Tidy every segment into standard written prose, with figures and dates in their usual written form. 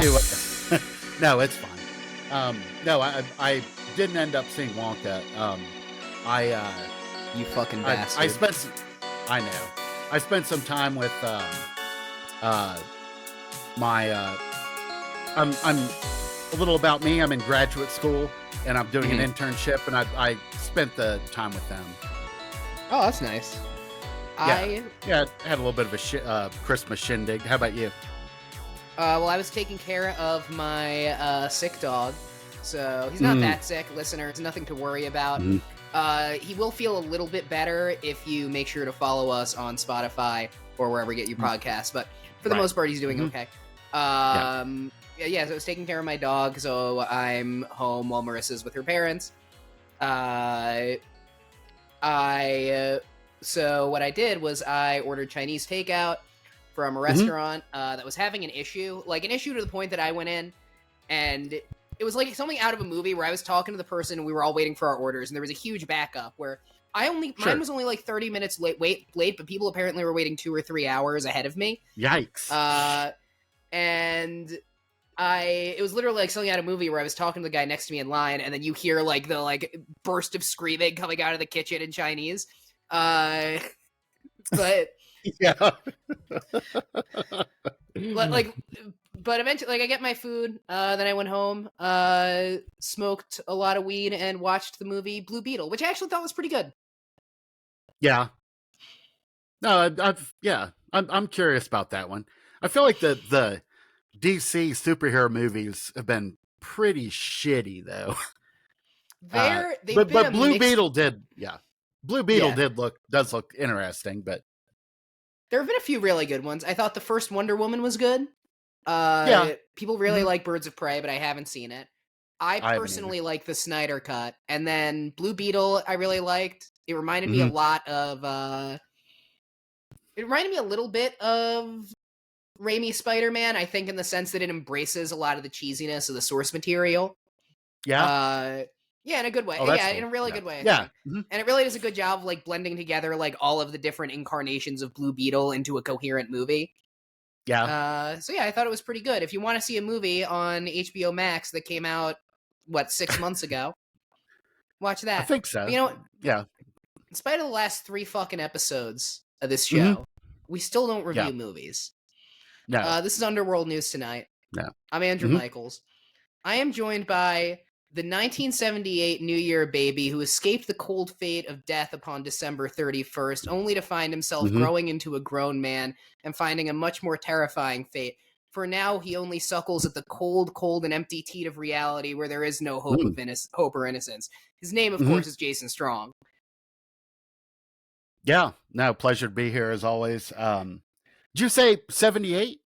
to no, it's fine. No, I didn't end up seeing Wonka. I You fucking I bastard. spent I know. I spent some time with my I'm a little about me. I'm in graduate school and I'm doing an internship, and I spent the time with them. Oh, that's nice. Yeah, I had a little bit of a Christmas shindig. How about you? Well, I was taking care of my sick dog, so he's not that sick, listener. It's nothing to worry about. He will feel a little bit better if you make sure to follow us on Spotify or wherever you get your podcasts. But for the most part, he's doing okay. Yeah, so I was taking care of my dog, so I'm home while Marissa's with her parents. So what I did was I ordered Chinese takeout from a restaurant that was having an issue to the point that I went in, and it was like something out of a movie where I was talking to the person and we were all waiting for our orders, and there was a huge backup where mine was only like 30 minutes late, but people apparently were waiting 2 or 3 hours ahead of me. Yikes. And it was literally like something out of a movie where I was talking to the guy next to me in line, and then you hear like the burst of screaming coming out of the kitchen in Chinese. But yeah. But eventually, I get my food. Then I went home, smoked a lot of weed, and watched the movie Blue Beetle, which I actually thought was pretty good. Yeah. No, I'm curious about that one. I feel like the DC superhero movies have been pretty shitty, though. But Blue Beetle did, Blue Beetle does look interesting, but there have been a few really good ones. I thought the first Wonder Woman was good. People really like Birds of Prey, but I haven't seen it. I personally like the Snyder Cut, and then Blue Beetle I really liked. It reminded me a lot of it reminded me a little bit of Raimi's Spider-Man, I think, in the sense that it embraces a lot of the cheesiness of the source material. Yeah. Yeah, in a good way. Oh, in a really good way. And it really does a good job of like blending together like all of the different incarnations of Blue Beetle into a coherent movie. Yeah. So yeah, I thought it was pretty good. If you want to see a movie on HBO Max that came out 6 months ago, watch that. I think so. But you know what? Yeah. In spite of the last 3 fucking episodes of this show, we still don't review movies. No. This is Underworld News Tonight. No. I'm Andrew Michaels. I am joined by the 1978 New Year baby who escaped the cold fate of death upon December 31st, only to find himself growing into a grown man and finding a much more terrifying fate. For now, he only suckles at the cold, and empty teat of reality where there is no hope hope or innocence. His name, of course, is Jason Strong. Yeah. No, pleasure to be here as always. Did you say 78?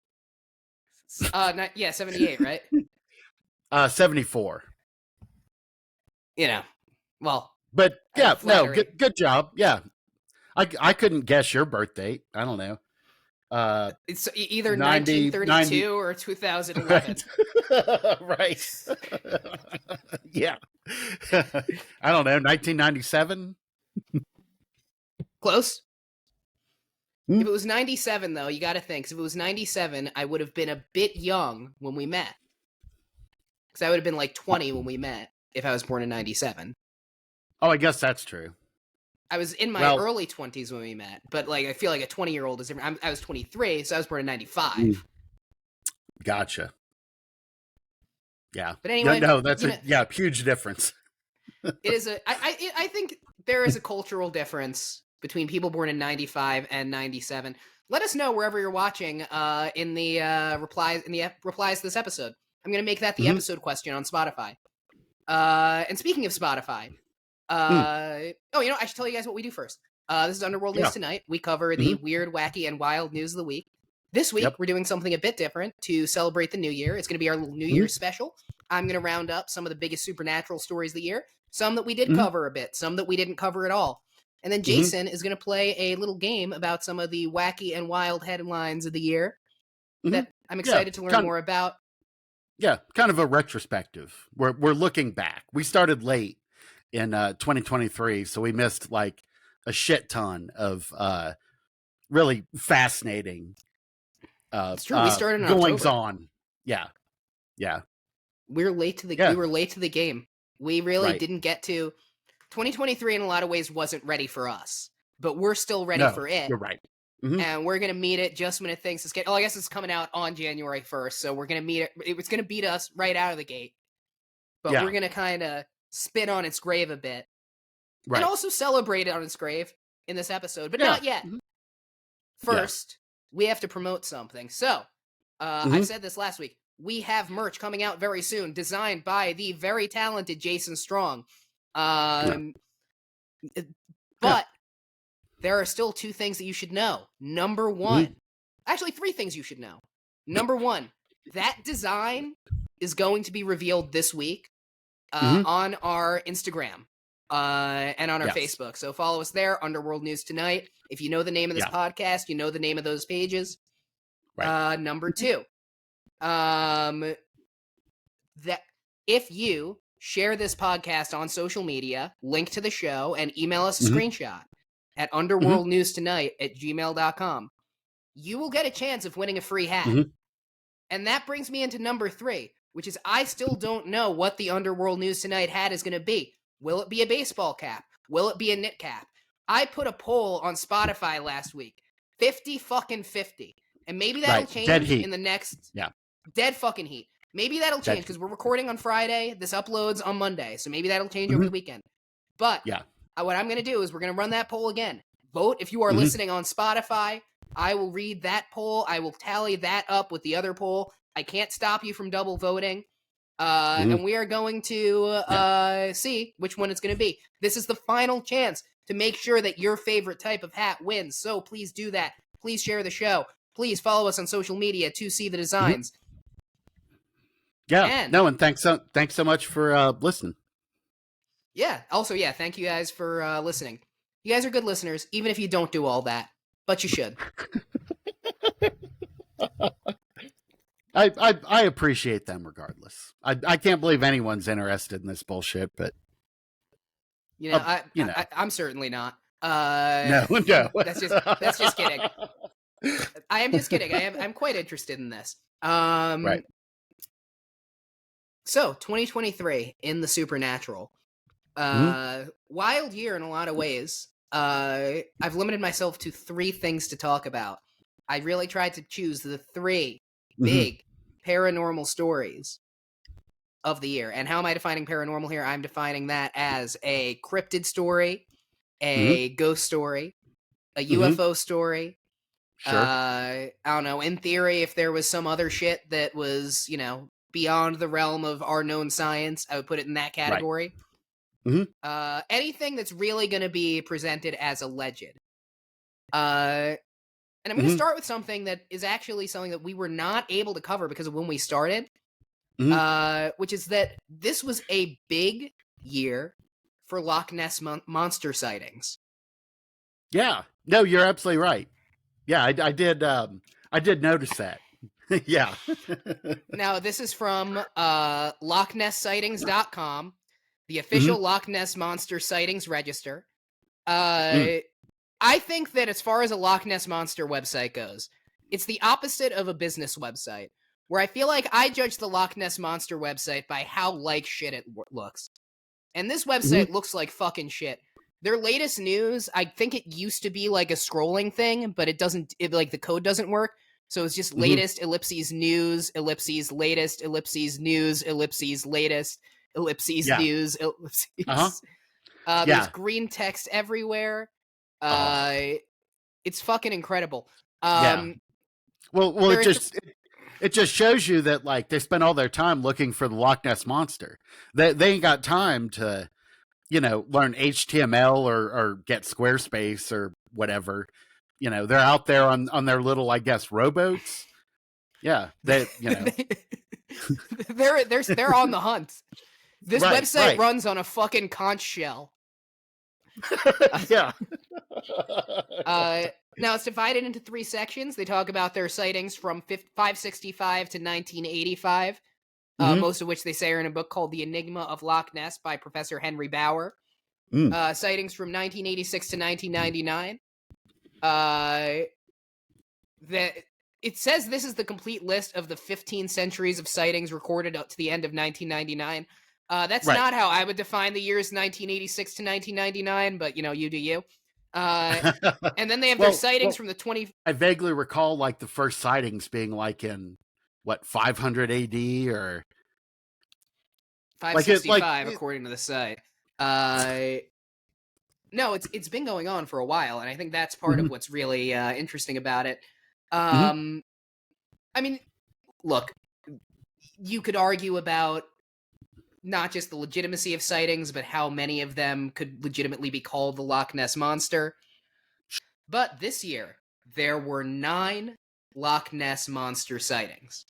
78, right? 74. You know, well, but yeah, no, good job. Yeah, I couldn't guess your birth date. I don't know. It's either 1932 or 2011. Right. Yeah. I don't know. 1997. Close. If it was 97, though, you got to think. If it was 97, I would have been a bit young when we met. Because I would have been like 20 when we met if I was born in 97. Oh, I guess that's true. I was in my early 20s when we met, but like I feel like a 20-year-old is different. I was 23, so I was born in 95. Gotcha. Yeah. But anyway, no, that's a huge difference. It is I think there is a cultural difference between people born in 95 and 97. Let us know wherever you're watching in the replies to this episode. I'm going to make that the episode question on Spotify. And speaking of Spotify, I should tell you guys what we do first. This is Underworld News Tonight. We cover the weird, wacky, and wild news of the week. This week, we're doing something a bit different to celebrate the new year. It's going to be our New Year's special. I'm going to round up some of the biggest supernatural stories of the year, some that we did cover a bit, some that we didn't cover at all. And then Jason is going to play a little game about some of the wacky and wild headlines of the year that I'm excited to learn more about. Yeah, kind of a retrospective. We're looking back. We started late in 2023, so we missed like a shit ton of really fascinating it's true. We started in goings October. on. Yeah. Yeah. We were late to the game. We really didn't get to 2023 in a lot of ways wasn't ready for us, but we're still ready for it. You're right. Mm-hmm. And we're going to meet it just when it thinks it's getting... I guess it's coming out on January 1st, so we're going to meet it. It's going to beat us right out of the gate. But we're going to kind of spit on its grave a bit. Right. And also celebrate it on its grave in this episode, but not yet. Mm-hmm. First, we have to promote something. So, I said this last week. We have merch coming out very soon, designed by the very talented Jason Strong. But there are still 2 things that you should know. Number 1, actually 3 things you should know. Number 1, that design is going to be revealed this week on our Instagram and on our Facebook. So follow us there, Underworld News Tonight. If you know the name of this podcast, you know the name of those pages. Right. Number 2, that if you share this podcast on social media, link to the show, and email us a screenshot at underworldnewstonight@gmail.com, you will get a chance of winning a free hat. And that brings me into number 3, which is I still don't know what the Underworld News Tonight hat is going to be. Will it be a baseball cap? Will it be a knit cap? I put a poll on Spotify last week. 50-50. And maybe that'll change in the next... Dead fucking heat. Maybe that'll change because we're recording on Friday. This uploads on Monday. So maybe that'll change over the weekend. But what I'm going to do is we're going to run that poll again. Vote if you are listening on Spotify. I will read that poll. I will tally that up with the other poll. I can't stop you from double voting. And we are going to see which one it's going to be. This is the final chance to make sure that your favorite type of hat wins. So please do that. Please share the show. Please follow us on social media to see the designs. And thanks so much for listening. Yeah. Also, thank you guys for listening. You guys are good listeners, even if you don't do all that, but you should. I appreciate them regardless. I can't believe anyone's interested in this bullshit, but I'm certainly not. No. That's just kidding. I am just kidding. I'm quite interested in this. Right. So 2023 in the supernatural, wild year in a lot of ways. I've limited myself to 3 things to talk about. I really tried to choose the 3 big paranormal stories of the year. And how am I defining paranormal here? I'm defining that as a cryptid story, a ghost story, a UFO story. Sure. I don't know. In theory, if there was some other shit that was, beyond the realm of our known science, I would put it in that category. Right. Anything that's really going to be presented as alleged. And I'm going to start with something that is actually something that we were not able to cover because of when we started, which is that this was a big year for Loch Ness monster sightings. Yeah. No, you're absolutely right. Yeah, I did notice that. Yeah. Now, this is from LochNessSightings.com, the official Loch Ness Monster Sightings Register. I think that as far as a Loch Ness Monster website goes, it's the opposite of a business website, where I feel like I judge the Loch Ness Monster website by how like shit it looks. And this website looks like fucking shit. Their latest news, I think it used to be like a scrolling thing, but the code doesn't work. So it's just latest, ellipses, news, ellipses, latest, ellipses, news, ellipses, latest, ellipses, news, ellipses. There's green text everywhere. It's fucking incredible. Well, it just shows you that like they spent all their time looking for the Loch Ness Monster. They ain't got time to, learn HTML or get Squarespace or whatever. They're out there on their little, I guess, rowboats. Yeah, they're on the hunt. This website runs on a fucking conch shell. Yeah. Now it's divided into 3 sections. They talk about their sightings from 565 to 1985, most of which they say are in a book called The Enigma of Loch Ness by Professor Henry Bauer. Sightings from 1986 to 1999. it says this is the complete list of the 15 centuries of sightings recorded up to the end of 1999. That's Right. not how I would define the years 1986 to 1999, but you do you. And then they have their sightings from the 20. I vaguely recall like the first sightings being like in what 500 AD or 565 according to the site. No, it's been going on for a while, and I think that's part of what's really interesting about it. I mean, look, you could argue about not just the legitimacy of sightings, but how many of them could legitimately be called the Loch Ness Monster. But this year, there were 9 Loch Ness Monster sightings.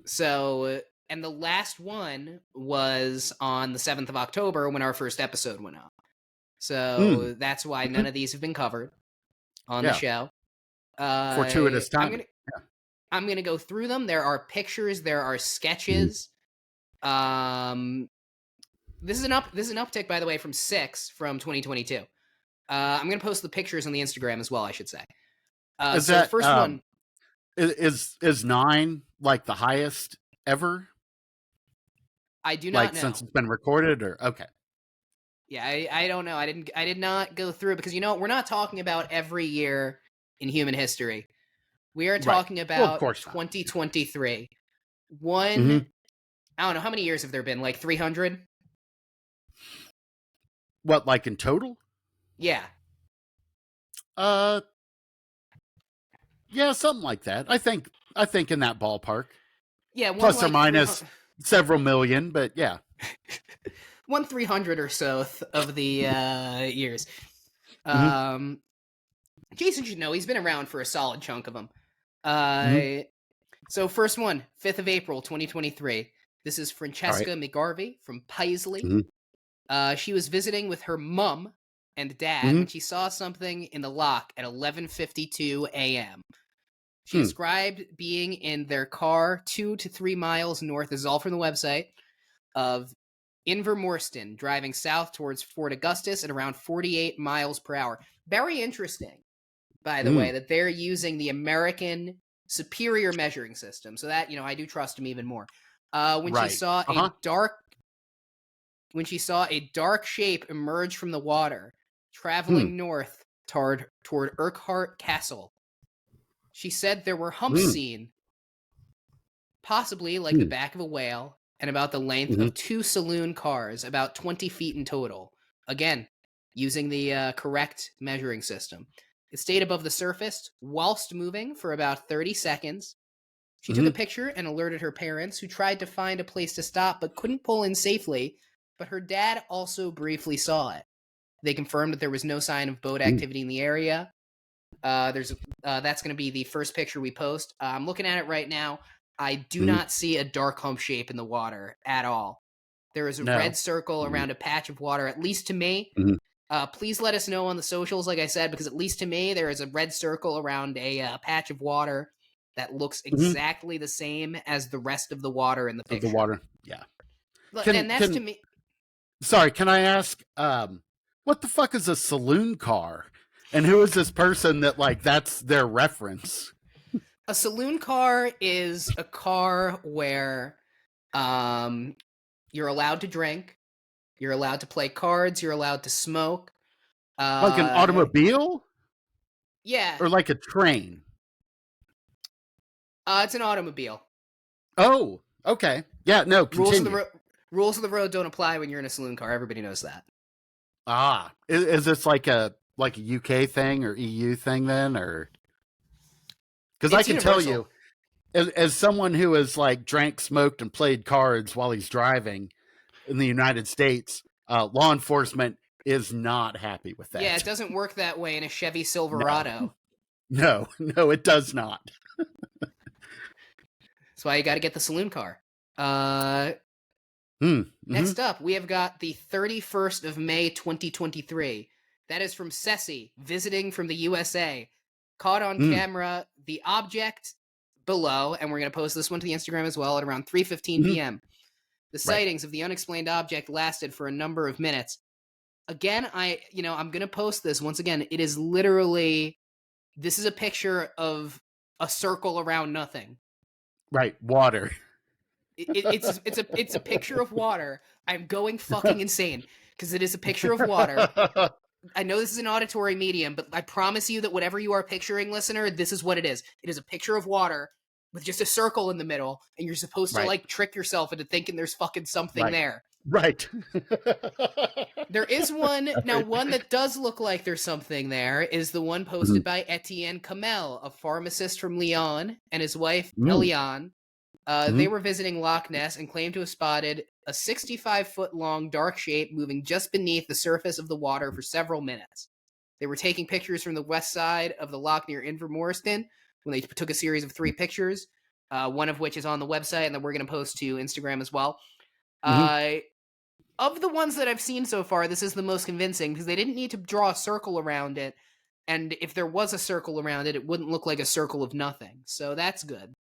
So, and the last one was on the 7th of October when our first episode went up. So that's why none of these have been covered on the show. Fortuitous time. I'm going to go through them. There are pictures. There are sketches. This is an uptick, by the way, from 6 from 2022. I'm going to post the pictures on the Instagram as well, I should say. Is that, the first one is 9 like the highest ever? I do not know. Since it's been recorded, or okay. Yeah, I don't know. I did not go through it because we're not talking about every year in human history. We are talking about 2023. I don't know, how many years have there been? Like 300? What, like in total? Yeah. Yeah, something like that. I think in that ballpark. Yeah, plus or minus several million, but yeah. 300 or so of the years. Jason should know he's been around for a solid chunk of them. So first one, 5th of April, 2023. This is Francesca McGarvey from Paisley. She was visiting with her mom and dad when she saw something in the loch at 11:52 a.m. She described being in their car 2 to 3 miles north, this is all from the website, of Invermorston, driving south towards Fort Augustus at around 48 miles per hour. Very interesting, by the way, that they're using the American superior measuring system. So that, I do trust them even more. When she saw a dark shape emerge from the water, traveling north toward Urquhart Castle, she said there were humps seen, possibly like the back of a whale, and about the length of 2 saloon cars, about 20 feet in total. Again, using the correct measuring system. It stayed above the surface whilst moving for about 30 seconds. She took a picture and alerted her parents, who tried to find a place to stop but couldn't pull in safely, but her dad also briefly saw it. They confirmed that there was no sign of boat activity in the area. That's going to be the first picture we post. I'm looking at it right now. I do not see a dark hump shape in the water at all. There is a red circle around a patch of water, at least to me. Please let us know on the socials, like I said, because at least to me, there is a red circle around a patch of water that looks exactly the same as the rest of the water in the picture. Of the water, yeah. And that's to me. Sorry, can I ask, what the fuck is a saloon car? And who is this person that, that's their reference? A saloon car is a car where you're allowed to drink, you're allowed to play cards, you're allowed to smoke. Like an automobile? Yeah. Or like a train? It's an automobile. Oh, okay. Yeah, no, continue. Rules of the road don't apply when you're in a saloon car. Everybody knows that. Ah. Is this like a UK thing or EU thing then, or? Because I can tell you, as someone who has drank, smoked, and played cards while he's driving in the United States, law enforcement is not happy with that. Yeah, it doesn't work that way in a Chevy Silverado. No, it does not. That's why you got to get the saloon car. Next up, we have got the 31st of May, 2023. That is from Ceci, visiting from the USA. Caught on camera the object below, and we're going to post this one to the Instagram as well at around 3:15 p.m. The sightings of the unexplained object lasted for a number of minutes. Again, I'm going to post this once again. It is literally This is a picture of a circle around nothing. Right, water. It's a picture of water. I'm going fucking insane because it is a picture of water. I know this is an auditory medium, but I promise you that whatever you are picturing, listener, this is what it is. It is a picture of water with just a circle in the middle, and you're supposed to Right. like trick yourself into thinking there's fucking something Right. there. Right. There is one now. One that does look like there's something there is the one posted by Etienne Kamel, a pharmacist from Lyon, and his wife Eliane. They were visiting Loch Ness and claimed to have spotted a 65-foot-long dark shape moving just beneath the surface of the water for several minutes. They were taking pictures from the west side of the loch near Invermorston when they took a series of 3 pictures, one of which is on the website and that we're going to post to Instagram as well. Of the ones that I've seen so far, this is the most convincing because they didn't need to draw a circle around it. And if there was a circle around it, it wouldn't look like a circle of nothing. So that's good.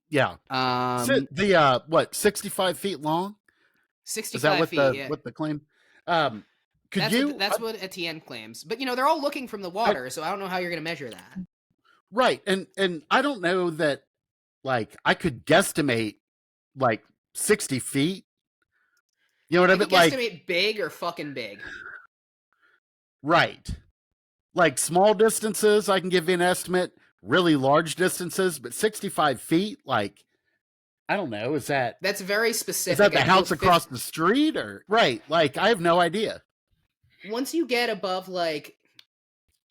Yeah. So the what, 65 feet long? 65 Is that what feet, the yeah. what the claim? That's what Etienne claims. But they're all looking from the water, so I don't know how you're going to measure that. Right. And I don't know that, like, I could guesstimate like 60 feet. You know what I mean? Like, guesstimate big or fucking big. Right. Like small distances, I can give you an estimate. Really large distances, but 65 feet, like, I don't know. That's very specific. Is that the house across the street, or right? Like, I have no idea. Once you get above, like,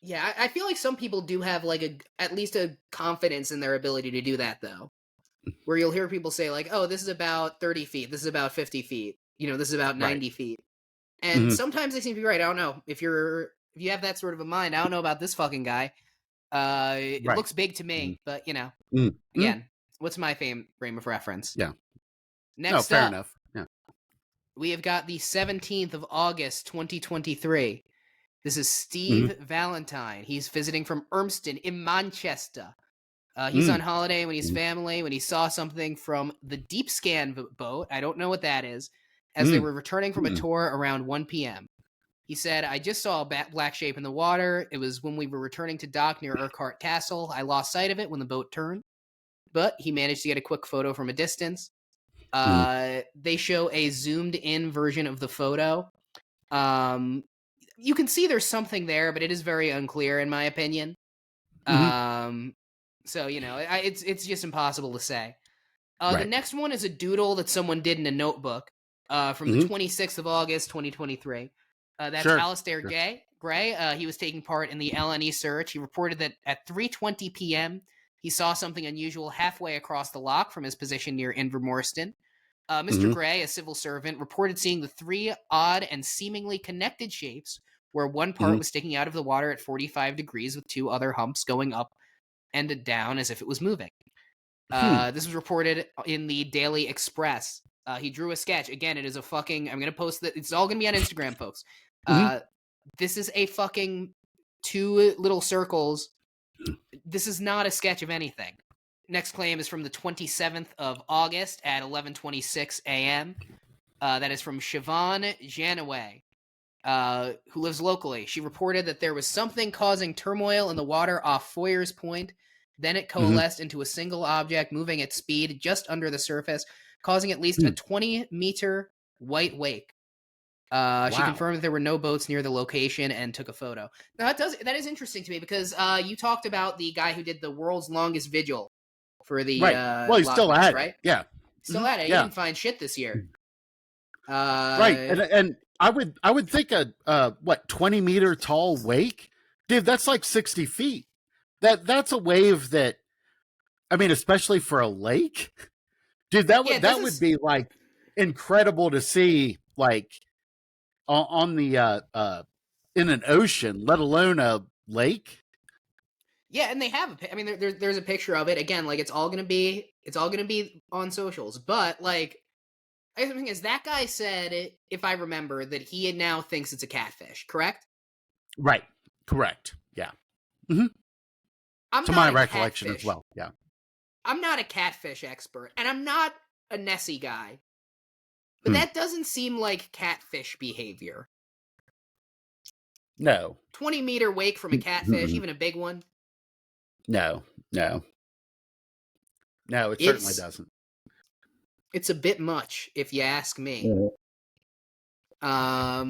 yeah, I feel like some people do have like at least a confidence in their ability to do that, though. Where you'll hear people say like, "Oh, this is about 30 feet. This is about 50 feet. This is about 90 feet." And sometimes they seem to be right. I don't know if you have that sort of a mind. I don't know about this fucking guy. It looks big to me, but again, what's my frame of reference? Yeah. Next fair up, enough. Yeah. We have got the 17th of August, 2023. This is Steve Valentine. He's visiting from Urmston in Manchester. He's on holiday when he's family, when he saw something from the Deep Scan boat. I don't know what that is. As they were returning from a tour around 1 p.m. He said, "I just saw a black shape in the water. It was when we were returning to dock near Urquhart Castle. I lost sight of it when the boat turned, but he managed to get a quick photo from a distance." They show a zoomed-in version of the photo. You can see there's something there, but it is very unclear, in my opinion. So, it's just impossible to say. The next one is a doodle that someone did in a notebook from the 26th of August, 2023. That's Alistair Gray. He was taking part in the LNE search. He reported that at 3:20 p.m., he saw something unusual halfway across the loch from his position near Invermorston. Mr. Gray, a civil servant, reported seeing the 3 odd and seemingly connected shapes where one part was sticking out of the water at 45 degrees with 2 other humps going up and down as if it was moving. This was reported in the Daily Express. He drew a sketch. Again, it is a fucking... I'm going to post that. It's all going to be on Instagram, folks. This is a fucking 2 little circles. This is not a sketch of anything. Next claim is from the 27th of August at 11:26 a.m. That is from Siobhan Janaway, who lives locally. She reported that there was something causing turmoil in the water off Foyers Point. Then it coalesced into a single object moving at speed just under the surface, causing at least a 20-meter white wake. She confirmed that there were no boats near the location and took a photo. Now that is interesting to me because you talked about the guy who did the world's longest vigil for the well, he's still at it. Yeah, still at it. He didn't find shit this year. Right, and I would think a 20-meter tall wake, dude. That's like 60 feet. That's a wave that, I mean, especially for a lake, dude. That would be like incredible to see, like on the in an ocean, let alone a lake. Yeah, and they have I mean, there's a picture of it. Again, like it's all gonna be on socials. But like, I think is that guy said, if I remember, that he now thinks it's a catfish. Correct? Right. Correct. Yeah. To my recollection as well. Yeah. I'm not a catfish expert, and I'm not a Nessie guy, but that doesn't seem like catfish behavior. No. 20-meter wake from a catfish, even a big one. No, no, no. It certainly doesn't. It's a bit much, if you ask me. But I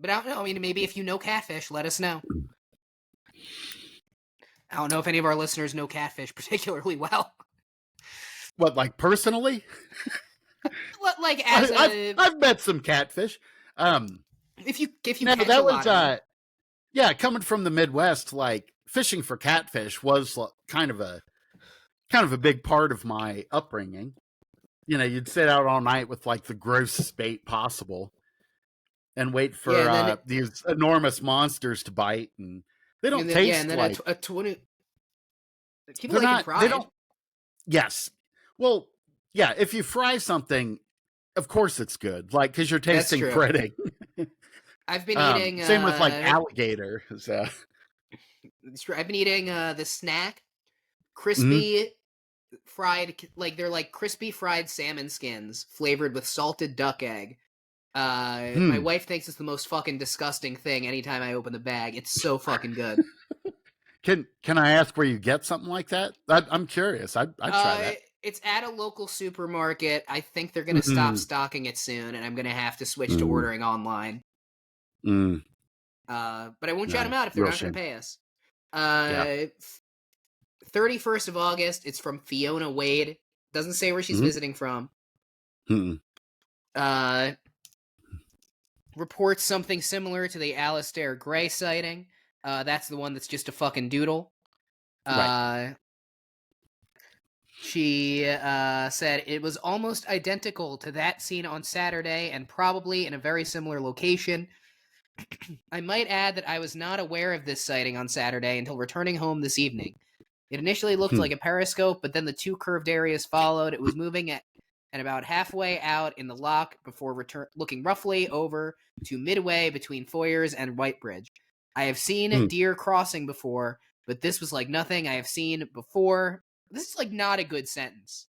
don't know. I mean, maybe if you know catfish, let us know. I don't know if any of our listeners know catfish particularly well. What, like personally? Like as I've met some catfish. If you catch that a was lot of them. yeah, coming from the Midwest, like fishing for catfish was kind of a big part of my upbringing. You know, you'd sit out all night with like the grossest bait possible and wait for these enormous monsters to bite, and they don't taste and then like a 20. People like it fried. They don't. Yes. Well, yeah. If you fry something, of course it's good. Like because you're tasting breading. I've been eating. Same with like alligator. So. I've been eating the snack, crispy fried, like they're like crispy fried salmon skins flavored with salted duck egg. My wife thinks it's the most fucking disgusting thing anytime I open the bag. It's so fucking good. Can I ask where you get something like that? I'm curious. I'd try that. It's at a local supermarket. I think they're going to stop stocking it soon, and I'm going to have to switch to ordering online. But I won't shout them out if they're not going to pay us. 31st of August, it's from Fiona Wade. Doesn't say where she's visiting from. Reports something similar to the Alistair Gray sighting. That's the one that's just a fucking doodle. She said it was almost identical to that seen on Saturday and probably in a very similar location. I might add that I was not aware of this sighting on Saturday until returning home this evening. It initially looked like a periscope, but then the two curved areas followed. It was moving at about halfway out in the loch before looking roughly over to midway between Foyers and Whitebridge. I have seen deer crossing before, but this was like nothing I have seen before. This is like not a good sentence.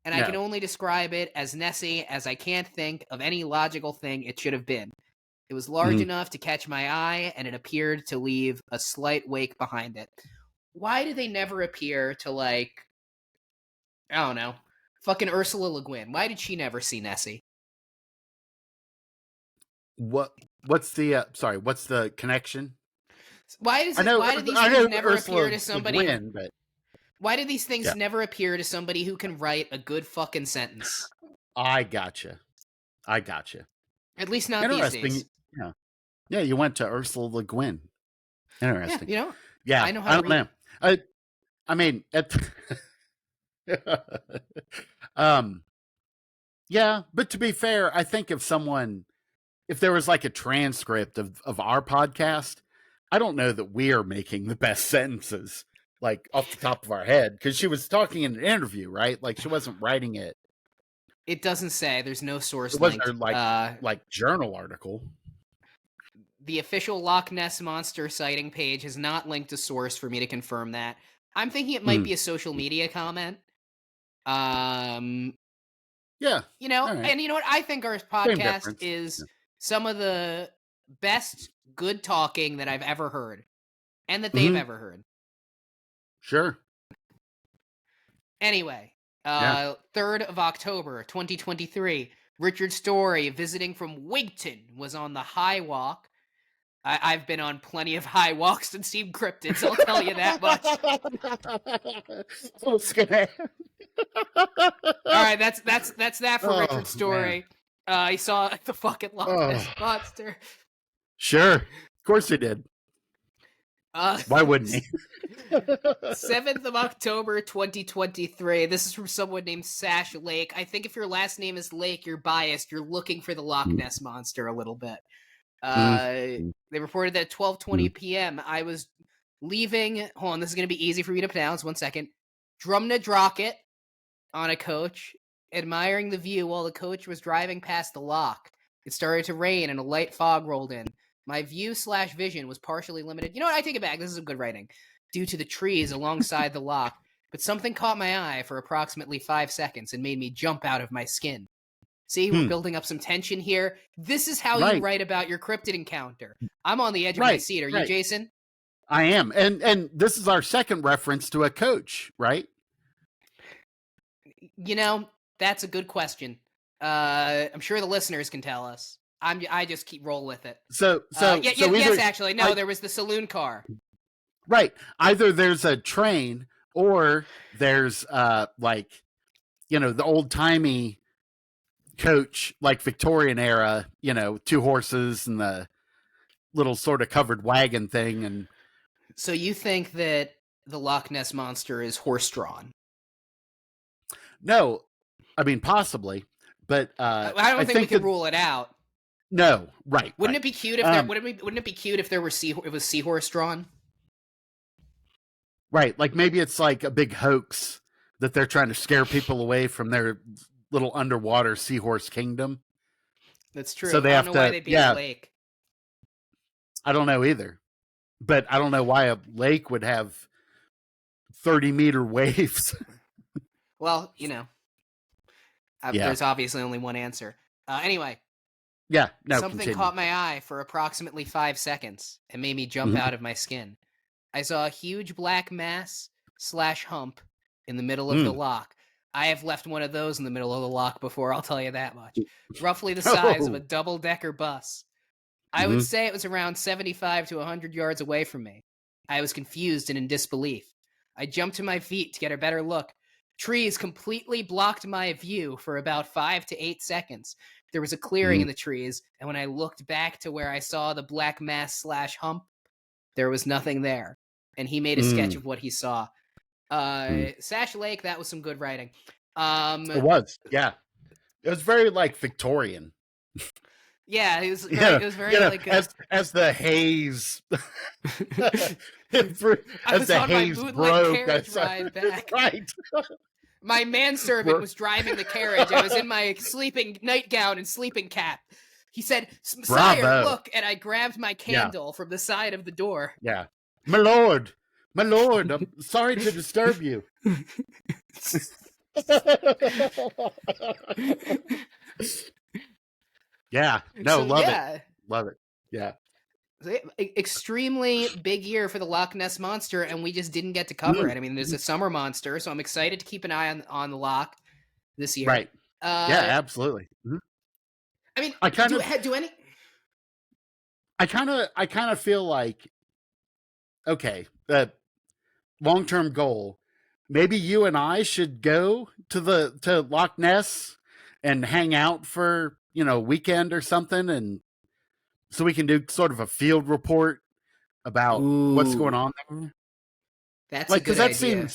And I can only describe it as Nessie, as I can't think of any logical thing it should have been. It was large enough to catch my eye, and it appeared to leave a slight wake behind it. Why do they never appear to, like, I don't know, fucking Ursula Le Guin? Why did she never see Nessie? What's the connection? Why do these things never appear to somebody? Why do these things never appear to somebody who can write a good fucking sentence? I gotcha. At least not these days. Yeah, you went to Ursula Le Guin. Interesting. Yeah, I know how to read. Know. I mean, yeah, but to be fair, I think if there was like a transcript of our podcast, I don't know that we are making the best sentences, like off the top of our head, because she was talking in an interview, right? Like she wasn't writing it. It doesn't say. There's no source link. It wasn't like journal article. The official Loch Ness Monster sighting page has not linked a source for me to confirm that. I'm thinking it might be a social media comment. Yeah. And you know what? I think our podcast is some of the best good talking that I've ever heard. And that they've ever heard. Sure. Anyway, 3rd of October, 2023, Richard Story, visiting from Wigton, was on the High Walk. I've been on plenty of high walks and seen cryptids, I'll tell you that much. Alright, that's that for Richard Story. He saw the fucking Loch Ness Monster. Sure. Of course he did. Why wouldn't he? 7th of October, 2023. This is from someone named Sash Lake. I think if your last name is Lake, you're biased. You're looking for the Loch Ness Monster a little bit. They reported that at 12:20 p.m. I was leaving. Hold on, this is going to be easy for me to pronounce. 1 second. Drumnadrocket on a coach, admiring the view while the coach was driving past the loch. It started to rain and a light fog rolled in. My view/vision was partially limited. You know what? I take it back. This is good writing. Due to the trees alongside the loch, but something caught my eye for approximately 5 seconds and made me jump out of my skin. See, we're building up some tension here. This is how you write about your cryptid encounter. I'm on the edge of my seat. Are you, Jason? I am, and this is our second reference to a coach, right? You know, that's a good question. I'm sure the listeners can tell us. I just keep roll with it. So Yes, either actually, no. There was the saloon car. right, either there's a train or there's like, you know, the old timey coach, like Victorian era, you know, two horses and the little sort of covered wagon thing. And So you think that the Loch Ness monster is horse-drawn? no, I mean possibly, but I don't I think we think can that rule it out. no, right, Wouldn't right. it be cute if there? Wouldn't it be cute if there were it was seahorse drawn? Right, like maybe it's like a big hoax that they're trying to scare people away from their little underwater seahorse kingdom. That's true. So they I don't have know why to, they'd be in a yeah, lake. I don't know either. But I don't know why a lake would have 30-meter waves. Well, you know, Yeah. there's obviously only one answer. Anyway, Yeah, no, something continue. caught my eye for approximately 5 seconds and made me jump out of my skin. I saw a huge black mass / hump in the middle of the loch. I have left one of those in the middle of the loch before, I'll tell you that much. Roughly the size of a double-decker bus. I would say it was around 75 to 100 yards away from me. I was confused and in disbelief. I jumped to my feet to get a better look. Trees completely blocked my view for about 5 to 8 seconds. There was a clearing in the trees, and when I looked back to where I saw the black mass / hump, there was nothing there. And he made a sketch of what he saw. Sash Lake, that was some good writing. It was, yeah. It was very like Victorian. Yeah, it was very, like as the haze I as was the on my haze bootleg broke. carriage ride back. Right. My manservant was driving the carriage. I was in my sleeping nightgown and sleeping cap. He said, "Sire, Bravo. look!" And I grabbed my candle from the side of the door. Yeah. My lord, I'm sorry to disturb you. Yeah. No, So, love yeah. it. Love it. Yeah. Extremely big year for the Loch Ness Monster, and we just didn't get to cover it. I mean, there's a summer monster, so I'm excited to keep an eye on the Loch this year. Right. Yeah, absolutely. I mean, I kind of feel like, okay, the long-term goal, maybe you and I should go to Loch Ness and hang out for, you know, a weekend or something, and so we can do sort of a field report about what's going on there. That's Like, a good idea.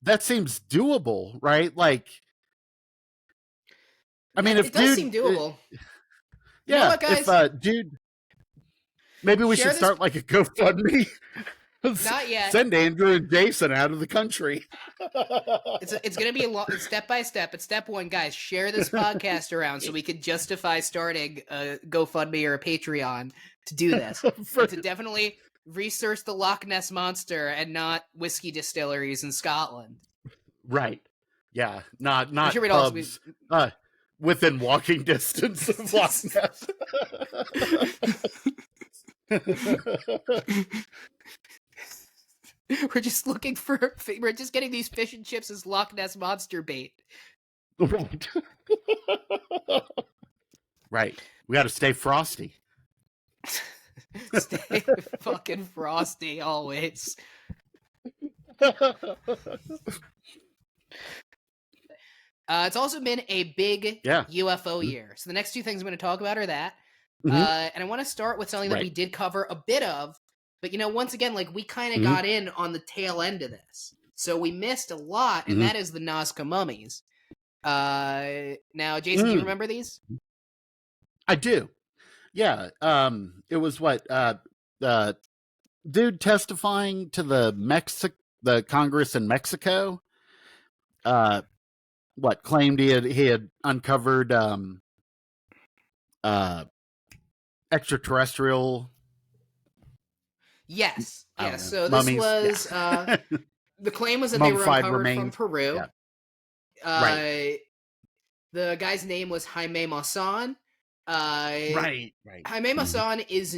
That seems doable, right? Like, I mean, if it does seem doable. Yeah, you know what, guys? if dude, maybe we should start like a GoFundMe. Not yet. Send Andrew and Jason out of the country. It's going to be a step by step. But step one, guys, share this podcast around so we could justify starting a GoFundMe or a Patreon to do this. And to definitely research the Loch Ness Monster and not whiskey distilleries in Scotland. Right. Yeah. Not sure pubs. Within walking distance of Loch Ness. We're just getting these fish and chips as Loch Ness Monster bait. Right. Right. We got to stay frosty. Stay fucking frosty always. It's also been a big UFO year. So the next two things I'm going to talk about are that. And I want to start with something that we did cover a bit of. But, you know, once again, like, we kind of got in on the tail end of this. So we missed a lot, and that is the Nazca Mummies. Now, Jason, do you remember these? I do. Yeah. It was what? Dude testifying to the Congress in Mexico. What claimed he had uncovered extraterrestrial. Yes. Yeah. So mummies. This was the claim was that they were uncovered remains. from Peru. Yeah. Right. The guy's name was Jaime Maussan. Right. Jaime Maussan is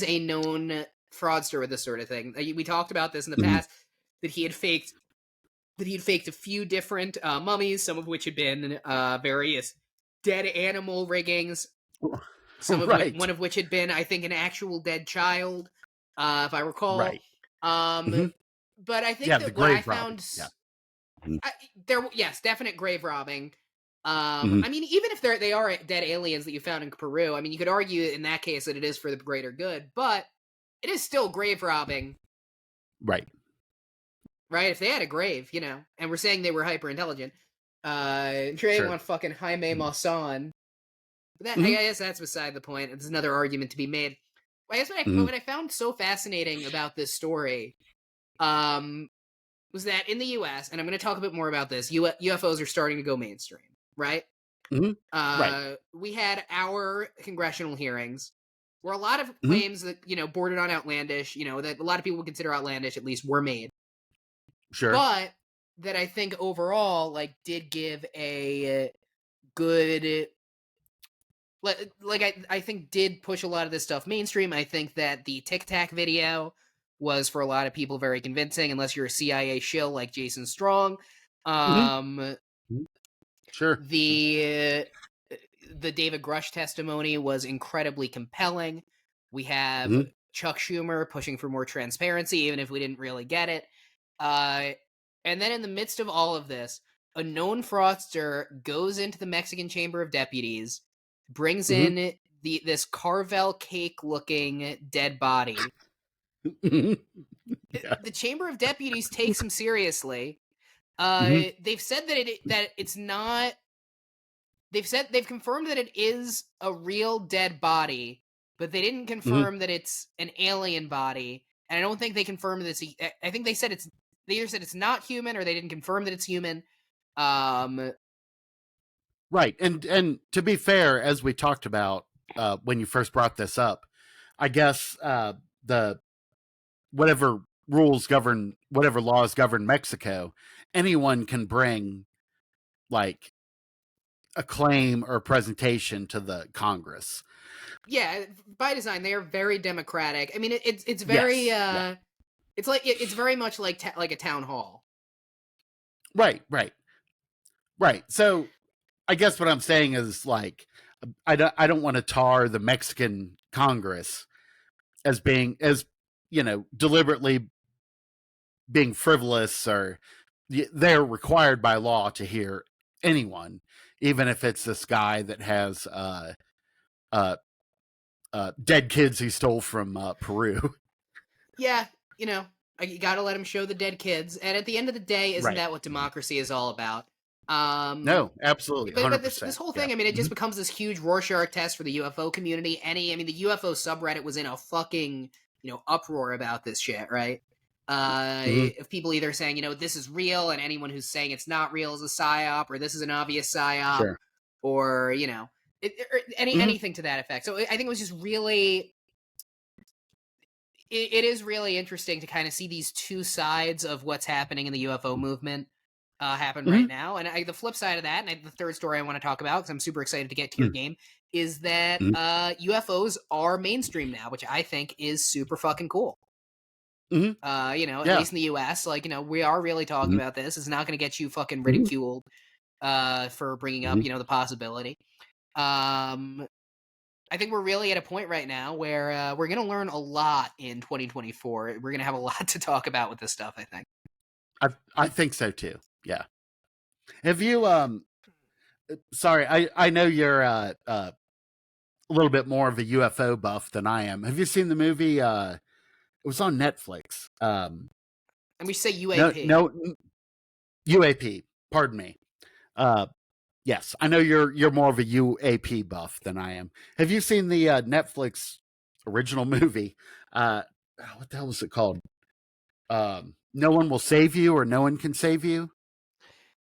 a known fraudster with this sort of thing. We talked about this in the past, that he had faked a few different mummies, some of which had been various dead animal riggings, Right. one of which had been, I think, an actual dead child, if I recall. Right. Mhm. But I think Yeah, that the what I grave robbing. found, Yeah. yes, definite grave robbing. Mhm. I mean, even if they are dead aliens that you found in Peru, I mean, you could argue in that case that it is for the greater good, but it is still grave robbing, Right. right? If they had a grave, and we're saying they were hyper intelligent, I'm sure they Sure. want fucking Jaime Maussan. But I Mhm. guess that's beside the point. There's another argument to be made. I guess Mhm. what I found so fascinating about this story, was that in the U.S., and I'm going to talk a bit more about this, UFOs are starting to go mainstream, right? Mhm. Right. We had our congressional hearings where a lot of Mhm. claims that, bordered on outlandish, that a lot of people would consider outlandish at least, were made. Sure. But that I think overall, like, did give a good, I think did push a lot of this stuff mainstream. I think that the Tic Tac video was for a lot of people very convincing, unless you're a CIA shill like Jason Strong. Mhm. Um, Mhm. Sure. the David Grush testimony was incredibly compelling. We have Mhm. Chuck Schumer pushing for more transparency, even if we didn't really get it. Uh, and then in the midst of all of this, a known fraudster goes into the Mexican Chamber of Deputies, brings Mhm. in this Carvel cake looking dead body. Mhm. Yeah. The Chamber of Deputies takes him seriously. Mhm. They've said that it's not. They've confirmed that it is a real dead body, but they didn't Mhm. confirm that it's an alien body. And I don't think they confirmed this. I think they said they either said it's not human or they didn't confirm that it's human. Um, Right. And to be fair, as we talked about when you first brought this up, I guess the whatever whatever laws govern Mexico, anyone can bring like a claim or a presentation to the Congress. yeah, by design, they are very democratic. I mean, it's very Yes. Yeah. it's very much like a town hall. Right. Right. Right. So I guess what I'm saying is like I don't want to tar the Mexican Congress as being as deliberately being frivolous, or they're required by law to hear anyone, even if it's this guy that has uh, dead kids he stole from Peru. Yeah, you got to let them show the dead kids. And at the end of the day, isn't Right. that what democracy is all about? Um, No, absolutely, but this 100%. whole Yeah. thing, I mean, it Mm-hmm. just becomes this huge Rorschach test for the UFO community. I mean, the UFO subreddit was in a fucking uproar about this shit, right? Mm-hmm. Of people either saying this is real, and anyone who's saying it's not real is a psyop, or this is an obvious psyop, Sure. or or Mm-hmm. anything to that effect. So I think it was just really it is really interesting to kind of see these two sides of what's happening in the UFO movement happen Mm-hmm. right now. And the flip side of that, and the third story I want to talk about, because I'm super excited to get to your game, is that Mm-hmm. UFOs are mainstream now, which I think is super fucking cool. Mm-hmm. At Yeah. least in the US, we are really talking Mm-hmm. about this. It's not going to get you fucking Mm-hmm. ridiculed for bringing up, Mm-hmm. the possibility. Um, I think we're really at a point right now where we're going to learn a lot in 2024. We're going to have a lot to talk about with this stuff, I think. I think so too. Yeah. Have you sorry, I know you're a little bit more of a UFO buff than I am. Have you seen the movie it was on Netflix. And we say No, UAP. no, UAP. Pardon me. Uh, yes, I know you're more of a UAP buff than I am. Have you seen the Netflix original movie? What the hell was it called? No one will save you, or no one can save you.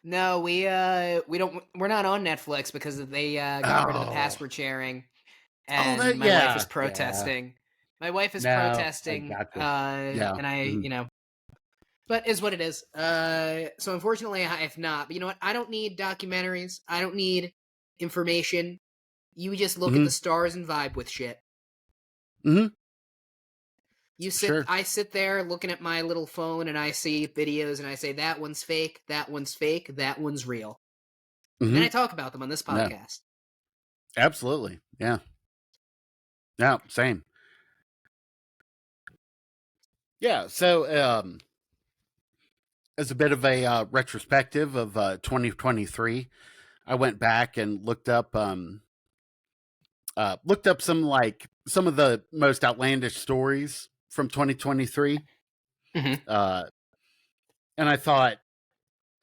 No, we don't. We're not on Netflix because they got rid of the Oh, password sharing, oh, and that my wife is yeah, yeah. protesting. My wife is No, I protesting, gotcha. Yeah. and I, Mhm. but is what it is. So unfortunately, I have not. But you know what? I don't need documentaries. I don't need information. You just look at Mhm. the stars and vibe with shit. Mhm. Sure. I sit there looking at my little phone and I see videos and I say, that one's fake, that one's fake, that one's real. And then I talk about them on this No, podcast. absolutely. Yeah. Yeah, same. Yeah, so as a bit of a retrospective of 2023, I went back and looked up some of the most outlandish stories from 2023. Mm-hmm. And I thought,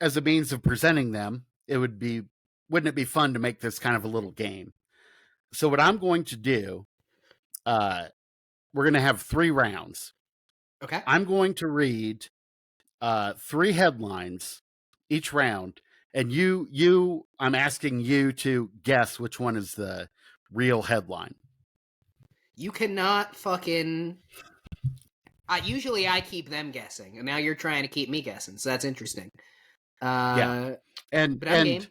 as a means of presenting them, wouldn't it be fun to make this kind of a little game? So what I'm going to do, we're going to have 3 rounds. Okay. I'm going to read 3 headlines each round, and I'm asking you to guess which one is the real headline. You cannot fucking. Usually I keep them guessing, and now you're trying to keep me guessing, so that's interesting. Yeah, and but I'm game.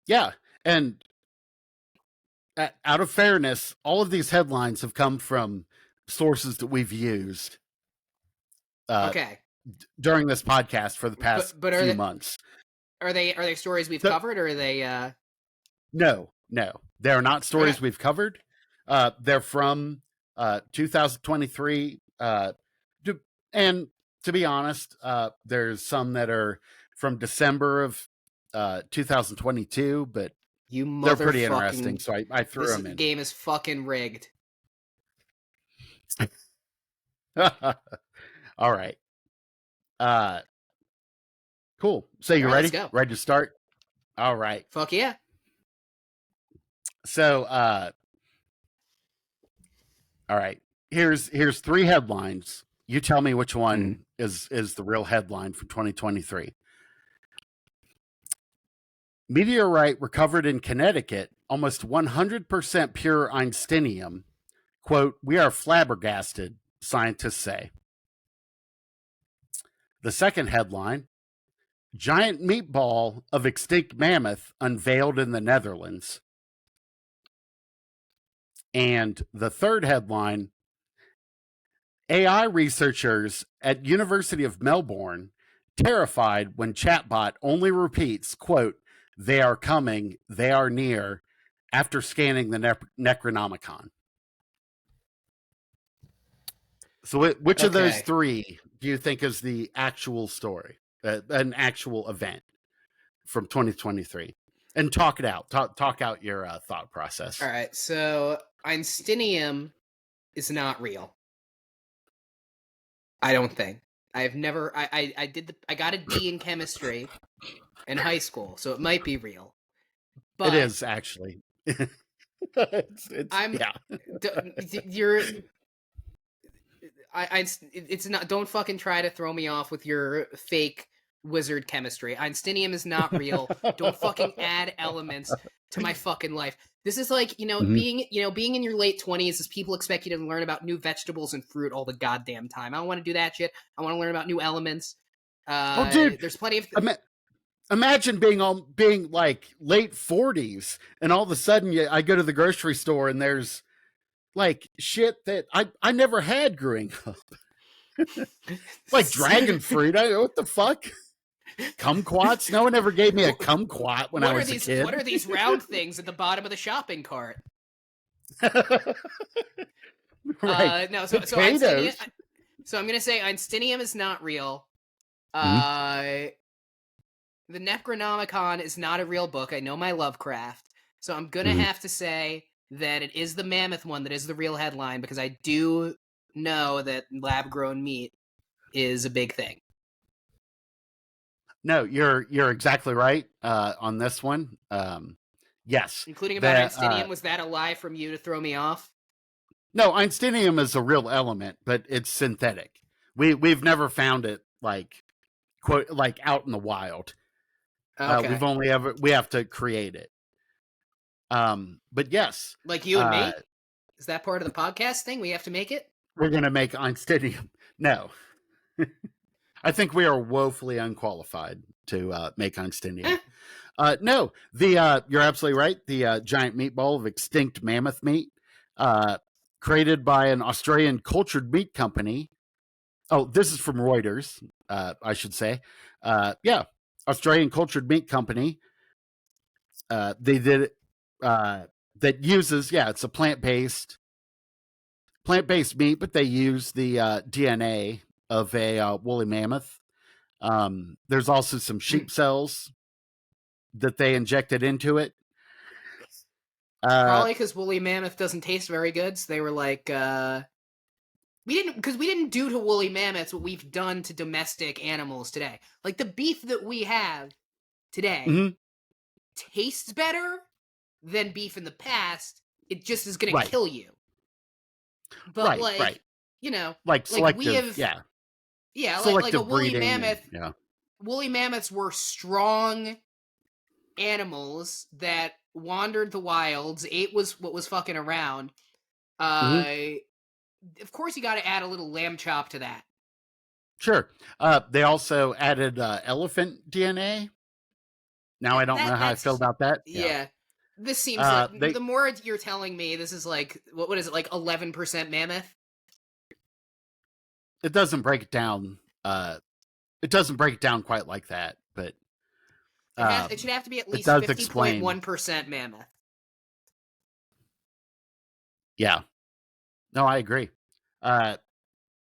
Yeah, and out of fairness, all of these headlines have come from sources that we've used. Okay. During this podcast for the past few months. Are they stories we've covered, or are they? No, they are not stories we've covered. They're from 2023, and to be honest, there's some that are from December of 2022, but they're pretty interesting. So I threw them in. This game is fucking rigged. All right. Cool. So you ready? Let's go. Ready to start? All right. Fuck yeah. So, all right. Here's 3 headlines. You tell me which one is the real headline from 2023. Meteorite recovered in Connecticut, almost 100% pure Einsteinium. Quote, "We are flabbergasted," scientists say. The second headline, giant meatball of extinct mammoth unveiled in the Netherlands. And the third headline, AI researchers at University of Melbourne terrified when chatbot only repeats, quote, "They are coming, they are near," after scanning the Necronomicon. So which of those 3 do you think is the actual story, an actual event from 2023? And talk it out. Talk out your thought process. All right. So Einsteinium is not real. I don't think. I've never. I got a D in chemistry in high school, so it might be real. But it is actually. It's not. Don't fucking try to throw me off with your fake wizard chemistry. Einsteinium is not real. Don't fucking add elements to my fucking life. This is like, being in your late 20s is people expect you to learn about new vegetables and fruit all the goddamn time. I don't want to do that shit. I want to learn about new elements. Dude, there's plenty of. Imagine being like late 40s and all of a sudden I go to the grocery store and there's like shit that I never had growing up. Like dragon fruit. What the fuck? Kumquats? No one ever gave me a kumquat when I was a kid. What are these round things at the bottom of the shopping cart? Right. No, so I'm gonna say Einsteinium is not real. The Necronomicon is not a real book. I know my Lovecraft, so I'm gonna have to say that it is the mammoth one that is the real headline, because I do know that lab-grown meat is a big thing. No, you're exactly right on this one. Yes. Including about Einsteinium. Was that a lie from you to throw me off? No, Einsteinium is a real element, but it's synthetic. We've never found it like out in the wild. Okay. We have to create it. But yes. Like you and me? Is that part of the podcast thing? We have to make it? We're going to make Einsteinium. No. I think we are woefully unqualified to make Einsteinium. No, you're absolutely right. The giant meatball of extinct mammoth meat created by an Australian cultured meat company. Oh, this is from Reuters, I should say. Yeah, Australian cultured meat company. They did it. That uses, yeah, it's a plant-based meat, but they use the DNA of a woolly mammoth. There's also some sheep cells that they injected into it. Probably because woolly mammoth doesn't taste very good, so they were like, we didn't do to woolly mammoths what we've done to domestic animals today. Like the beef that we have today tastes better than beef in the past. It just is gonna kill you. But right. You know, like selective, we have, yeah, like a woolly breeding mammoth. yeah. Woolly mammoths were strong animals that wandered the wilds, ate what was fucking around. Of course, you got to add a little lamb chop to that. Sure. They also added elephant DNA. Now I don't know how I feel about that. Yeah. This seems like the more you're telling me, this is like what is it, like 11% mammoth? It doesn't break it down. It doesn't break it down quite like that, but it should have to be at least 50.1% mammoth. Yeah. No, I agree. No,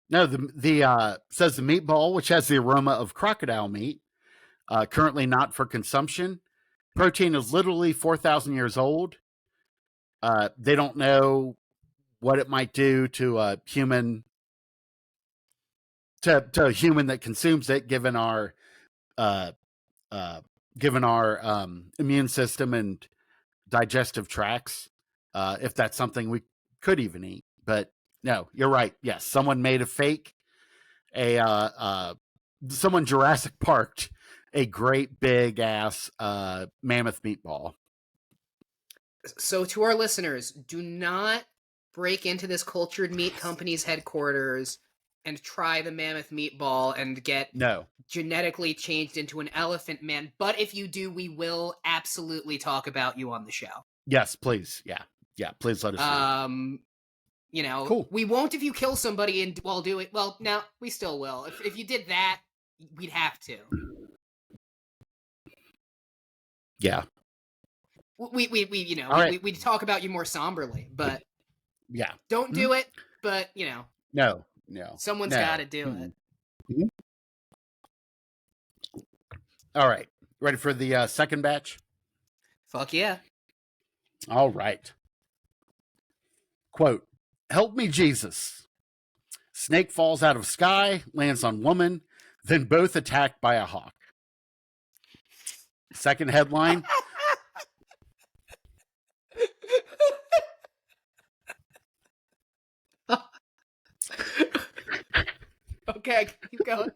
the says the meatball, which has the aroma of crocodile meat, currently not for consumption. Protein is literally 4,000 years old. They don't know what it might do to a human, to a human that consumes it, given our immune system and digestive tracts. If that's something we could even eat, but no, you're right. Yes, someone made a fake, someone Jurassic Parked a great big ass mammoth meatball. So to our listeners, do not break into this cultured meat company's headquarters and try the mammoth meatball and get genetically changed into an elephant man. But if you do, we will absolutely talk about you on the show. Yes, please. Yeah. Please let us know. You know, cool. We won't if you kill somebody and do it. Well, no, we still will. If you did that, we'd have to. Yeah. We you know, we talk about you more somberly, but yeah, don't do it. But you know, no, someone's got to do it. All right, ready for the second batch? Fuck yeah! All right. Quote: "Help me, Jesus. Snake falls out of sky, lands on woman, then both attacked by a hawk." Second headline. Okay, keep going.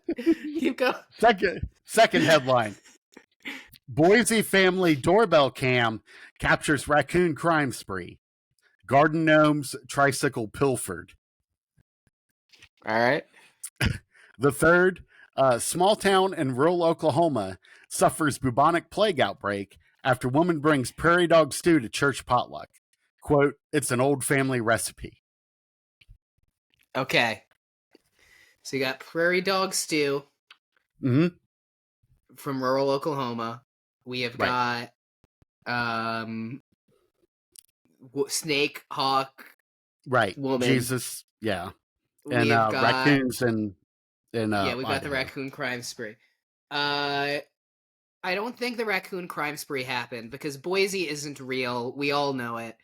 Second headline. Boise family doorbell cam captures raccoon crime spree. Garden gnomes tricycle pilfered. All right. The third, small town in rural Oklahoma suffers bubonic plague outbreak after woman brings prairie dog stew to church potluck. Quote, "It's an old family recipe." Okay. So you got prairie dog stew from rural Oklahoma. We have got snake, hawk, woman. Jesus, yeah. And got raccoons and we've got the raccoon crime spree. I don't think the raccoon crime spree happened because Boise isn't real. We all know it.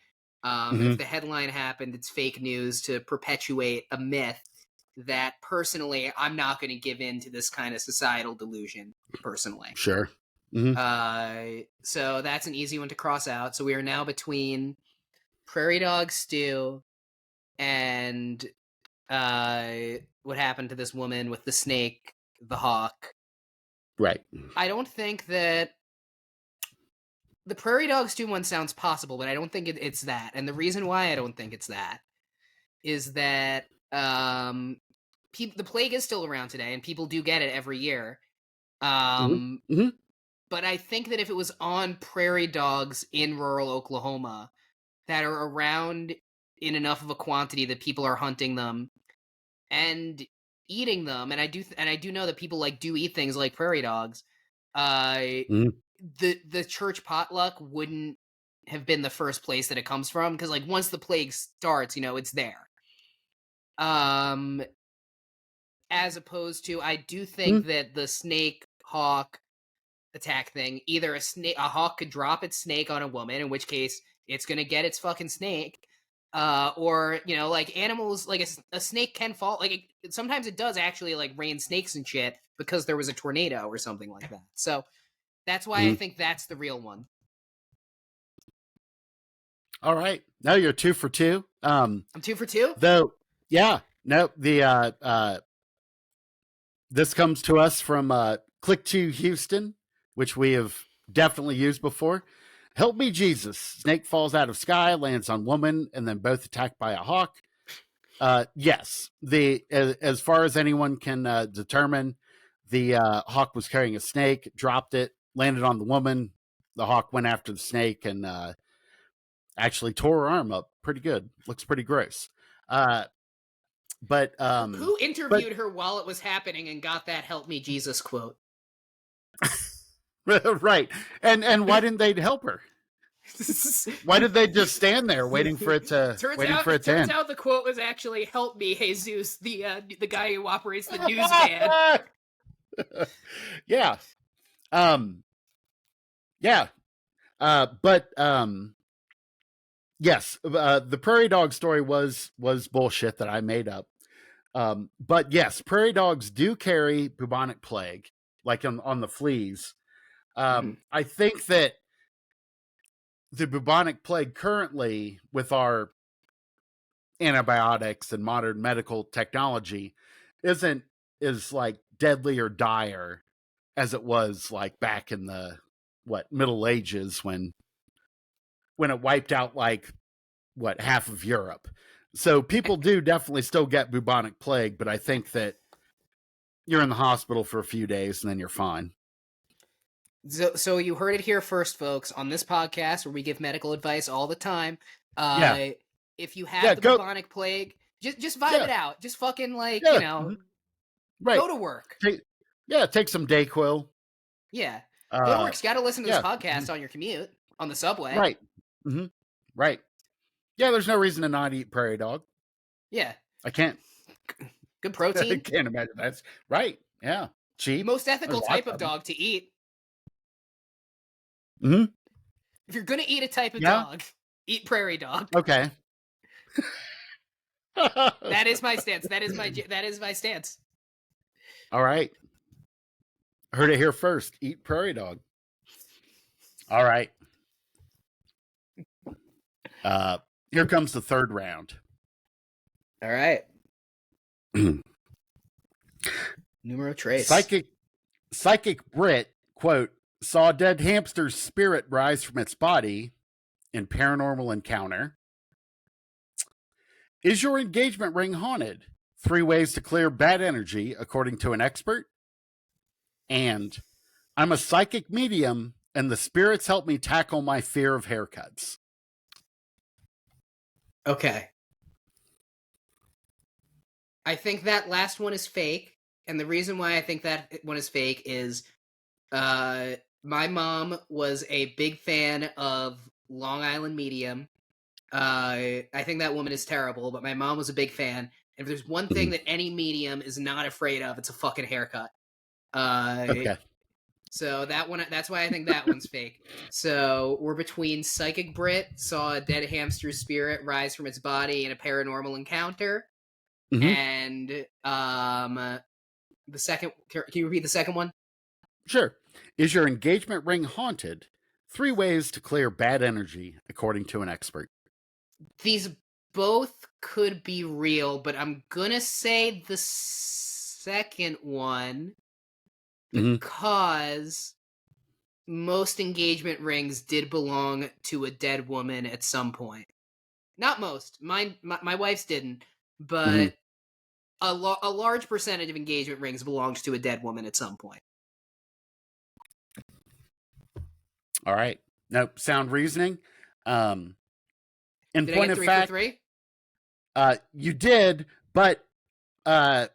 If the headline happened, it's fake news to perpetuate a myth that personally I'm not going to give in to this kind of societal delusion personally. Sure. So that's an easy one to cross out. So we are now between prairie dog stew and what happened to this woman with the snake, the hawk. Right. I don't think that the prairie dog stew one sounds possible, but I don't think it's that. And the reason why I don't think it's that is that the plague is still around today, and people do get it every year. But I think that if it was on prairie dogs in rural Oklahoma that are around in enough of a quantity that people are hunting them and eating them. And I do know that people like do eat things like prairie dogs. Uh, Mhm. the church potluck wouldn't have been the first place that it comes from, because like once the plague starts, it's there. Um, as opposed to, I do think Mhm. that the snake hawk attack thing, either a hawk could drop its snake on a woman, in which case it's gonna get its fucking snake, or like animals, like a snake can fall, like sometimes it does actually like rain snakes and shit because there was a tornado or something like that. So that's why I Mhm. think that's the real one. All right. No, you're 2 for 2. I'm 2 for 2. Though, yeah, no, this comes to us from Click2 Houston, which we have definitely used before. Help me, Jesus. Snake falls out of sky, lands on woman, and then both attacked by a hawk. Yes, as far as anyone can determine, the hawk was carrying a snake, dropped it, landed on the woman. The hawk went after the snake and actually tore her arm up pretty good. Looks pretty gross. Uh, but Who but interviewed her while it was happening and got that "Help me, Jesus" quote? right, and why didn't they help her? Why did they just stand there waiting for it to turns end? out the quote was actually "Help me, Jesus," the guy who operates the news van. Yeah. Um. Yeah. But yes, the prairie dog story was bullshit that I made up. But yes, prairie dogs do carry bubonic plague, like on the fleas. Mhm. I think that the bubonic plague currently, with our antibiotics and modern medical technology, isn't is like deadly or dire as it was like back in the Middle Ages when it wiped out like half of Europe. So people do definitely still get bubonic plague, but I think that you're in the hospital for a few days and then you're fine. So you heard it here first, folks, on this podcast where we give medical advice all the time. Yeah. Uh, if you Yeah, have the go. bubonic plague, just vibe Yeah. it out. Just fucking like Yeah. Right. go to work. Take, yeah, take some Dayquil. Yeah, go to Uh work. You got to listen to this yeah. podcast on your commute on the subway. Right. hmm Right. Yeah, there's no reason to not eat prairie dog. Yeah, I can't good I protein. can't imagine that's right. Yeah. Cheap. Most There's ethical lots type of of them. dog to eat. Mhm. If you're gonna eat a type of Yeah. dog, eat prairie dog. Okay. That is my stance. That is my stance. All right. Heard it here first. Eat prairie dog. All right. Here comes the third round. All right. Numero trace. Psychic Brit, quote, saw a dead hamster's spirit rise from its body in paranormal encounter. Is your engagement ring haunted? 3 ways to clear bad energy, according to an expert. And I'm a psychic medium, and the spirits help me tackle my fear of haircuts. Okay. I think that last one is fake, and the reason why I think that one is fake is my mom was a big fan of Long Island Medium. I think that woman is terrible, but my mom was a big fan. If there's one thing that any medium is not afraid of, it's a fucking haircut. Okay. So that's why I think that one's fake. So we're between Psychic Brit saw a dead hamster's spirit rise from its body in a paranormal encounter, and the second. Can you repeat the second one? Sure. Is your engagement ring haunted? 3 ways to clear bad energy, according to an expert. These both could be real, but I'm gonna say the second one because most engagement rings did belong to a dead woman at some point. Not most. My wife's didn't, but a large percentage of engagement rings belongs to a dead woman at some point. All right. Nope. Sound reasoning. In Did I point get of 3 fact, for 3? You did, but the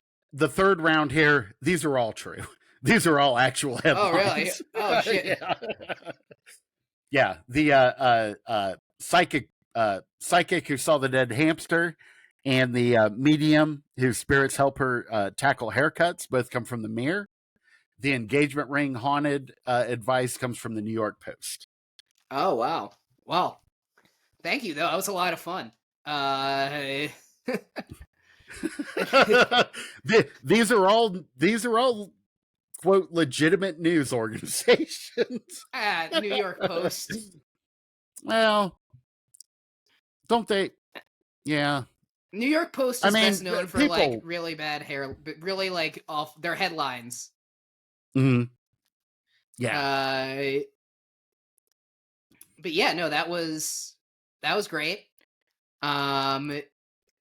third round here, these are all true. These are all actual headlines. Oh, really? Oh, shit. Yeah. Yeah. The psychic who saw the dead hamster and the medium whose spirits help her tackle haircuts both come from the Mirror. The engagement ring haunted advice comes from the New York Post. Oh, wow. Well, thank you, though. That was a lot of fun. These are all quote legitimate news organizations. New York Post. Well, don't they? Yeah. New York Post is best known for people, like really bad hair, really like off their headlines. Mm-hmm. Yeah. But yeah, no, that was great. I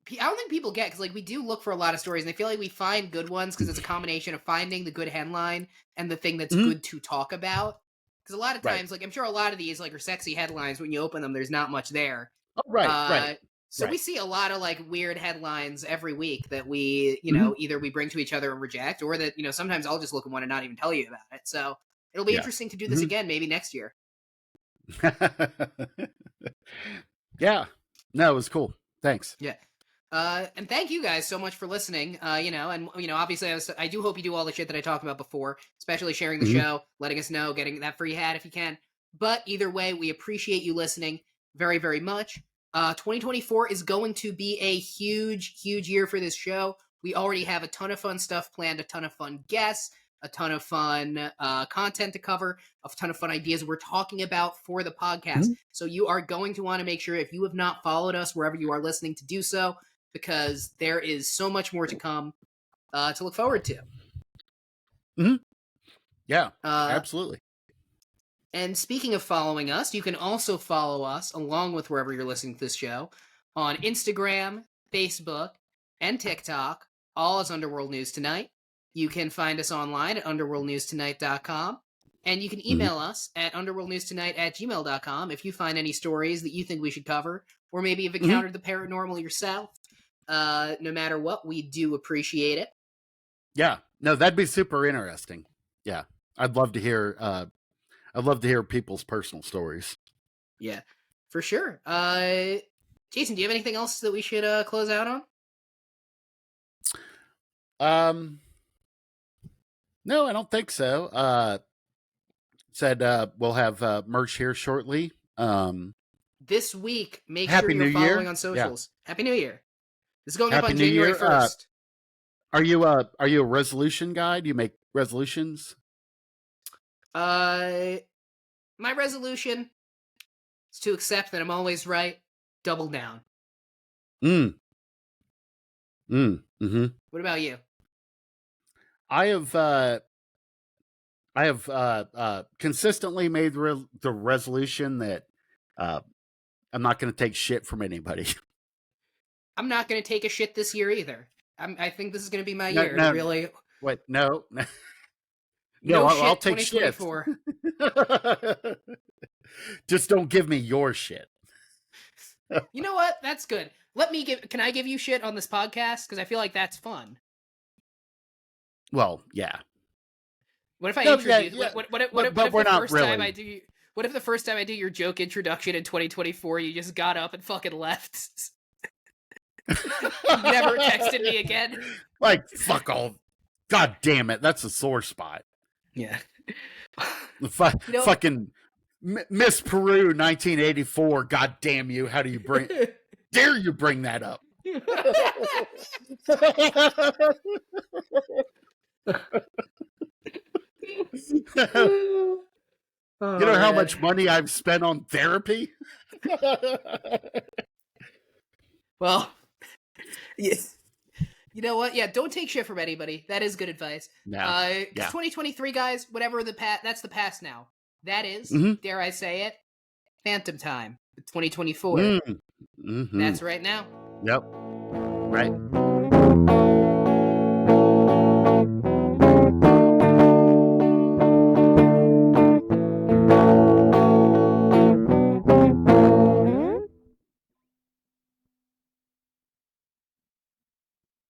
don't think people get, because like we do look for a lot of stories, and I feel like we find good ones because it's a combination of finding the good headline and the thing that's good to talk about. Because a lot of times, like I'm sure a lot of these like are sexy headlines. When you open them, there's not much there. Oh, right. So we see a lot of like weird headlines every week that we, you know, either we bring to each other and reject, or that, you know, sometimes I'll just look at one and not even tell you about it. So it'll be interesting to do this again, maybe next year. Yeah. No, it was cool. Thanks. Yeah. And thank you guys so much for listening. You know, and you know, obviously I do hope you do all the shit that I talked about before, especially sharing the show, letting us know, getting that free hat if you can. But either way, we appreciate you listening very, very much. 2024 is going to be a huge, huge year for this show. We already have a ton of fun stuff planned, a ton of fun guests, a ton of fun content to cover, a ton of fun ideas we're talking about for the podcast. So you are going to want to make sure, if you have not followed us wherever you are listening, to do so, because there is so much more to come to look forward to. Yeah, absolutely. And speaking of following us, you can also follow us, along with wherever you're listening to this show, on Instagram, Facebook, and TikTok, all as Underworld News Tonight. You can find us online at underworldnewstonight.com. And you can email us at underworldnewstonight@gmail.com if you find any stories that you think we should cover, or maybe you've encountered the paranormal yourself. No matter what, we do appreciate it. Yeah. No, that'd be super interesting. Yeah. I'd love to hear people's personal stories. Yeah, for sure. Jason, do you have anything else that we should close out on? No, I don't think so. Said we'll have merch here shortly. This week, make Happy sure you're New following Year. on socials. Yeah. Happy New Year. This is going Happy up on New January Year. 1st. Are you a resolution guy? Do you make resolutions? My resolution is to accept that I'm always right. Double down. What about you? I have consistently made the resolution that I'm not going to take shit from anybody. I'm not going to take a shit this year either. I think this is going to be my year. To really. Wait, no. No, I'll take shit. Just don't give me your shit. You know what? That's good. Can I give you shit on this podcast? Because I feel like that's fun. Well, yeah. What if I introduce? Yeah. What if the first time I do your joke introduction in 2024, you just got up and fucking left? Never texted me again. Like, fuck all. God damn it. That's a sore spot. Yeah. Fucking Miss Peru 1984. God damn you. How do you dare you bring that up? You know how much money I've spent on therapy? Well, yes. You know what? Yeah, don't take shit from anybody. That is good advice. No. 2023, guys, whatever that's the past now. That is, dare I say it, phantom time. 2024. That's right now. Yep. Right.